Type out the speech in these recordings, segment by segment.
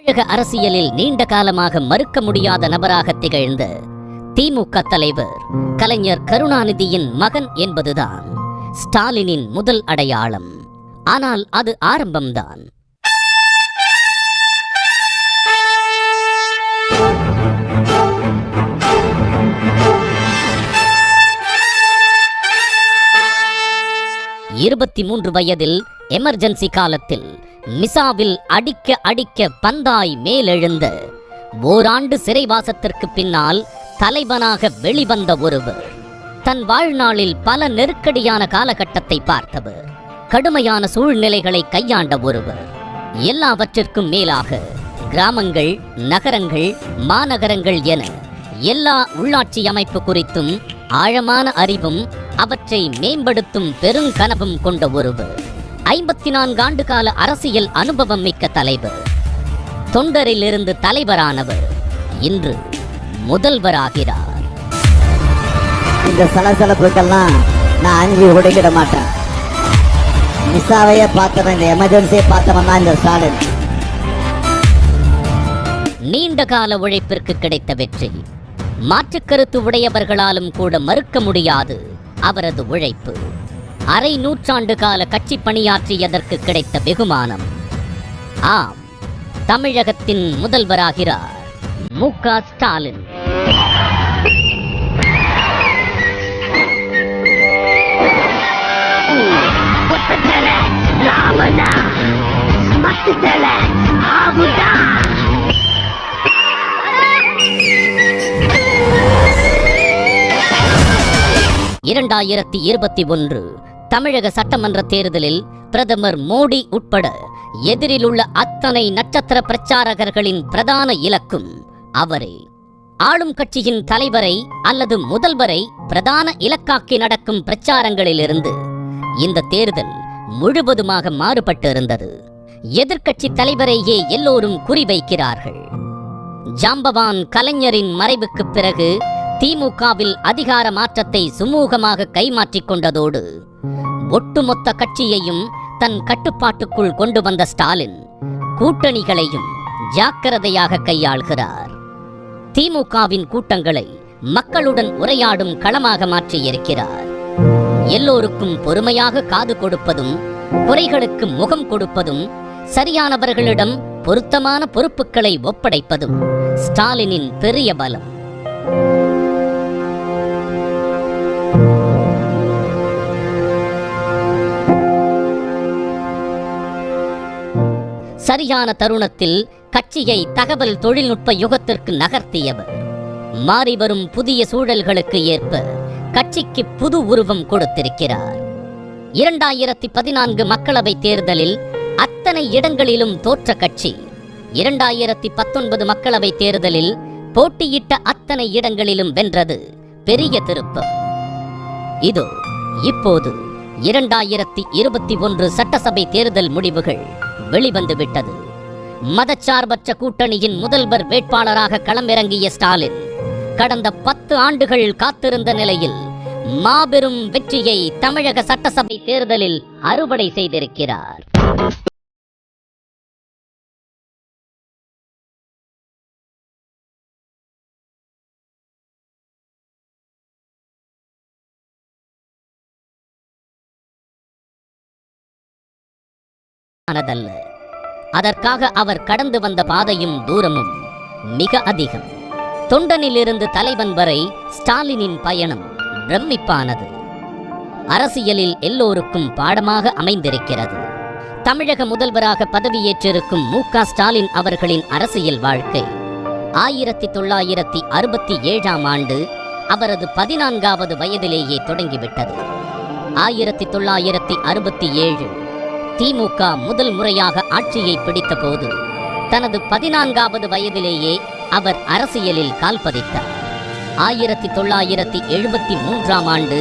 தமிழக அரசியலில் நீண்ட காலமாக மறுக்க முடியாத நபராக திகழ்ந்த திமுக தலைவர் கலைஞர் கருணாநிதியின் மகன் என்பதுதான் ஸ்டாலினின் முதல் அடையாளம். ஆனால் அது ஆரம்பம்தான். இருபத்தி 3 வயதில் எமர்ஜென்சி காலத்தில் மிசாவில் அடிக்க பந்தாய் மேலெழுந்த ஓராண்டு சிறைவாசத்திற்கு பின்னால் தலைவனாக வெளிவந்த ஒருவர். தன் வாழ்நாளில் பல நெருக்கடியான காலகட்டத்தை பார்த்தவர். கடுமையான சூழ்நிலைகளை கையாண்ட ஒருவர். எல்லாவற்றிற்கும் மேலாக கிராமங்கள், நகரங்கள், மாநகரங்கள் என எல்லா உள்ளாட்சி அமைப்பு குறித்தும் ஆழமான அறிவும் அவற்றை மேம்படுத்தும் பெருங்கனவும் கொண்ட ஒருவர். 54 ஆண்டு கால அரசியல் அனுபவம் மிக்க தலைவர். தொண்டரிலிருந்து தலைவரானவர் இன்று முதல்வராகிறார். இந்த சலசலப்புக்கெல்லாம் நான் அஞ்சு உடைக்கிட மாட்டேன். மிசாவையே பார்த்தவன், இந்த எமர்ஜென்சியை பார்த்தவன் தான் இந்த ஸ்டாலின். நீண்ட கால உழைப்பிற்கு கிடைத்த வெற்றி மாற்றுக்கருத்து உடையவர்களாலும் கூட மறுக்க முடியாது. அவரது உழைப்பு அரை நூற்றாண்டு கால கட்சி பணியாற்றியதற்கு கிடைத்த வெகுமானம். ஆம், தமிழகத்தின் முதல்வராகிறார் மு.க. ஸ்டாலின். இரண்டாயிரத்தி 21 தமிழக சட்டமன்ற தேர்தலில் பிரதமர் மோடி உட்பட எதிரில் உள்ள அத்தனை நட்சத்திர பிரச்சாரகர்களின் பிரதான இலக்கும் அவரே. ஆளும் கட்சியின் தலைவரை அல்லது முதல்வரை பிரதான இலக்காக்கி நடக்கும் பிரச்சாரங்களிலிருந்து இந்த தேர்தல் முழுவதுமாக மாறுபட்டு இருந்தது. எதிர்க்கட்சி தலைவரையே எல்லோரும் குறிவைக்கிறார்கள். ஜாம்பவான் கலைஞரின் மறைவுக்கு பிறகு திமுகவில் அதிகார மாற்றத்தை சுமூகமாக கைமாற்றிக் கொண்டதோடு ஒட்டுமொத்த கட்சியையும் தன் கட்டுப்பாட்டுக்குள் கொண்டு வந்த ஸ்டாலின் கூட்டணிகளையும் ஜாக்கிரதையாக கையாள்கிறார். திமுகவின் கூட்டங்களை மக்களுடன் உரையாடும் களமாக மாற்றியிருக்கிறார். எல்லோருக்கும் பொறுமையாக காது கொடுப்பதும், குறைகளுக்கு முகம் கொடுப்பதும், சரியானவர்களிடம் பொருத்தமான பொறுப்புகளை ஒப்படைப்பதும் ஸ்டாலினின் பெரிய பலம். சரியான தருணத்தில் கட்சியை தகவல் தொழில்நுட்ப யுகத்திற்கு நகர்த்தியவர். மாறிவரும் புதிய சூழல்களுக்கு ஏற்ப கட்சிக்கு புது உருவம் கொடுத்திருக்கிறார். 2014 மக்களவை தேர்தலில் அத்தனை இடங்களிலும் தோற்ற கட்சி 2019 மக்களவை தேர்தலில் போட்டியிட்ட அத்தனை இடங்களிலும் வென்றது பெரிய திருப்பம். இதோ இப்போது 2021 சட்டசபை தேர்தல் முடிவுகள் வெளிவந்துவிட்டது. மதச்சார்பற்ற கூட்டணியின் முதல்வர் வேட்பாளராக களமிறங்கிய ஸ்டாலின் கடந்த 10 ஆண்டுகள் காத்திருந்த நிலையில் மாபெரும் வெற்றியை தமிழக சட்டசபை தேர்தலில் அறுவடை செய்திருக்கிறார். அதற்காக அவர் கடந்து வந்த பாதையும் தூரமும் மிக அதிகம். தொண்டனிலிருந்து தலைவன் வரை ஸ்டாலினின் பயணம் பிரமிப்பானது. அரசியலில் எல்லோருக்கும் பாடமாக அமைந்திருக்கிறது. தமிழக முதல்வராக பதவியேற்றிருக்கும் மு.க. ஸ்டாலின் அவர்களின் அரசியல் வாழ்க்கை 1967ஆம் ஆண்டு அவரது 14வது வயதிலேயே தொடங்கிவிட்டது. 1967 திமுக முதல் முறையாக ஆட்சியை பிடித்த போது தனது 14வது வயதிலேயே அவர் அரசியலில் கால் பதித்தார். 1973ஆம் ஆண்டு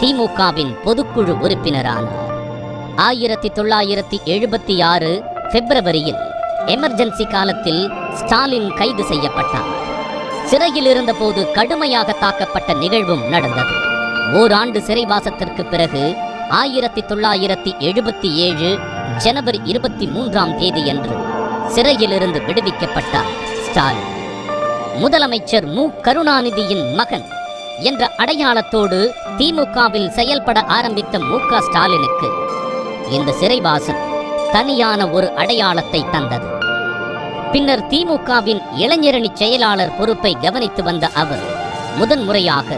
திமுகவின் பொதுக்குழு உறுப்பினரானார். 1976 பிப்ரவரியில் எமர்ஜென்சி காலத்தில் ஸ்டாலின் கைது செய்யப்பட்டார். சிறையில் இருந்தபோது கடுமையாக தாக்கப்பட்ட நிகழ்வும் நடந்தது. ஓராண்டு சிறைவாசத்திற்கு பிறகு 1977 ஜனவரி 23ஆம் தேதியன்று சிறையிலிருந்து விடுவிக்கப்பட்டார் ஸ்டாலின். முதலமைச்சர் மு கருணாநிதியின் மகன் என்ற அடையாளத்தோடு திமுகவில் செயல்பட ஆரம்பித்த மு.க. ஸ்டாலினுக்கு இந்த சிறைவாசம் தனியான ஒரு அடையாளத்தை தந்தது. பின்னர் திமுகவின் இளைஞரணி செயலாளர் பொறுப்பை கவனித்து வந்த அவர் முதன்முறையாக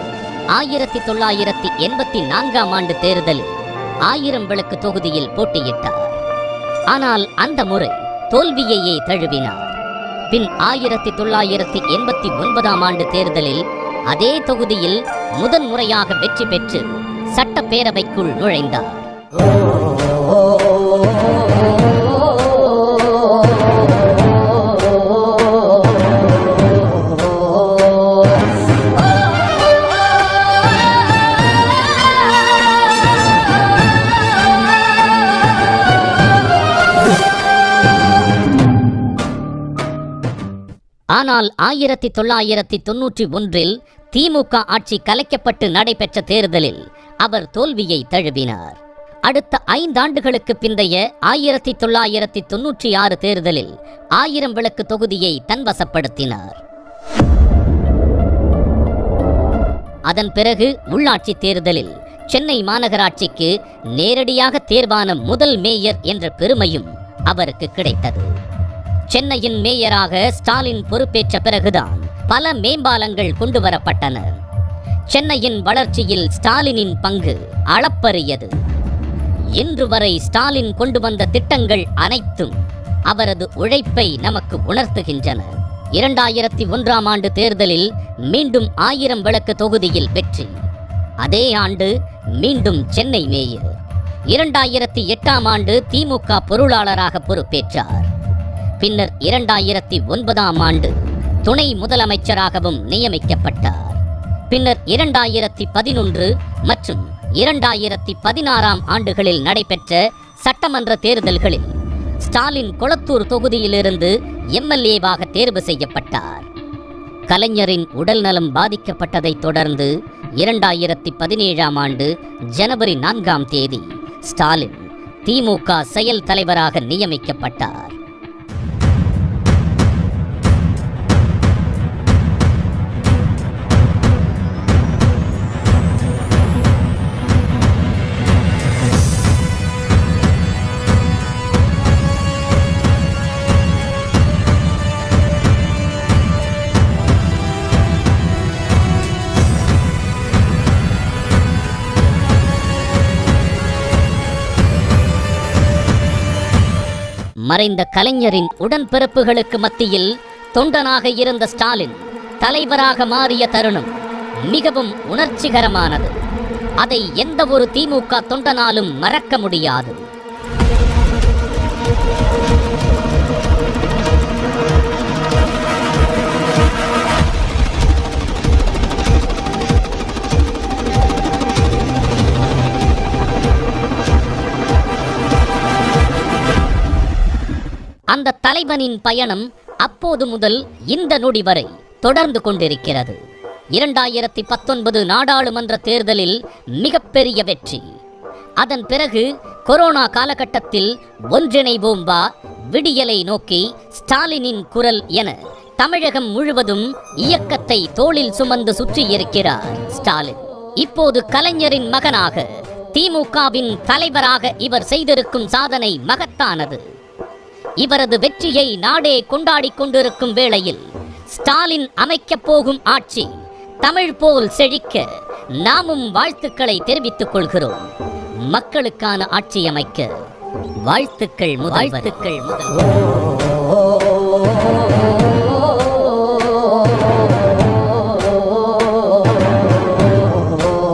1984ஆம் ஆண்டு தேர்தலில் 1000 விளக்கு தொகுதியில் போட்டியிட்டார். ஆனால் அந்த முறை தோல்வியையே தழுவினார். பின் 1989ஆம் ஆண்டு தேர்தலில் அதே தொகுதியில் முதன்முறையாக வெற்றி பெற்று சட்டப்பேரவைக்குள் நுழைந்தார். ஆனால் 1991இல் திமுக ஆட்சி கலைக்கப்பட்டு நடைபெற்ற தேர்தலில் அவர் தோல்வியை தழுவினார். அடுத்த 5 ஆண்டுகளுக்கு பிந்தைய 1996 தேர்தலில் 1000 விளக்கு தொகுதியை தன்வசப்படுத்தினார். அதன் பிறகு உள்ளாட்சி தேர்தலில் சென்னை மாநகராட்சிக்கு நேரடியாக தேர்வான முதல் மேயர் என்ற பெருமையும் அவருக்கு கிடைத்தது. சென்னையின் மேயராக ஸ்டாலின் பொறுப்பேற்ற பிறகுதான் பல மேம்பாலங்கள் கொண்டு வரப்பட்டன. சென்னையின் வளர்ச்சியில் ஸ்டாலினின் பங்கு அளப்பரியது. இன்று வரை ஸ்டாலின் கொண்டு வந்த திட்டங்கள் அனைத்தும் அவரது உழைப்பை நமக்கு உணர்த்துகின்றன. 2001ஆம் ஆண்டு தேர்தலில் மீண்டும் 1000 விளக்கு தொகுதியில் வெற்றி. அதே ஆண்டு மீண்டும் சென்னை மேயர். 2008ஆம் ஆண்டு திமுக பொருளாளராக பொறுப்பேற்றார். பின்னர் 2009ஆம் ஆண்டு துணை முதலமைச்சராகவும் நியமிக்கப்பட்டார். பின்னர் 2011 மற்றும் 2016ஆம் ஆண்டுகளில் நடைபெற்ற சட்டமன்ற தேர்தல்களில் ஸ்டாலின் கொளத்தூர் தொகுதியிலிருந்து எம்எல்ஏவாக தேர்வு செய்யப்பட்டார். கலைஞரின் உடல்நலம் பாதிக்கப்பட்டதைத் தொடர்ந்து 2017ஆம் ஆண்டு ஜனவரி 4ஆம் தேதி ஸ்டாலின் திமுக செயல் தலைவராக நியமிக்கப்பட்டார். மறைந்த கலைஞரின் உடன்பிறப்புகளுக்கு மத்தியில் தொண்டனாக இருந்த ஸ்டாலின் தலைவராக மாறிய தருணம் மிகவும் உணர்ச்சிகரமானது. அதை எந்த ஒரு திமுக தொண்டனாலும் மறக்க முடியாது. அந்த தலைவனின் பயணம் அப்போது முதல் இந்த நொடி வரை தொடர்ந்து கொண்டிருக்கிறது. 2019 நாடாளுமன்ற தேர்தலில் மிகப்பெரிய வெற்றி. அதன் பிறகு கொரோனா காலகட்டத்தில் ஒன்றிணைவோம் வா, விடியலை நோக்கி, ஸ்டாலினின் குரல் என தமிழகம் முழுவதும் இயக்கத்தை தோளில் சுமந்து சுற்றியிருக்கிறார் ஸ்டாலின். இப்போது கலைஞரின் மகனாக திமுகவின் தலைவராக இவர் செய்திருக்கும் சாதனை மகத்தானது. இவரது வெற்றியை நாடே கொண்டாடிக் கொண்டிருக்கும் வேளையில் ஸ்டாலின் அமைக்கப் போகும் ஆட்சி தமிழ் போல் செழிக்க நாமும் வாழ்த்துக்களை தெரிவித்துக் கொள்கிறோம். மக்களுக்கான ஆட்சி அமைக்க வாழ்த்துக்கள் முதல்வர்.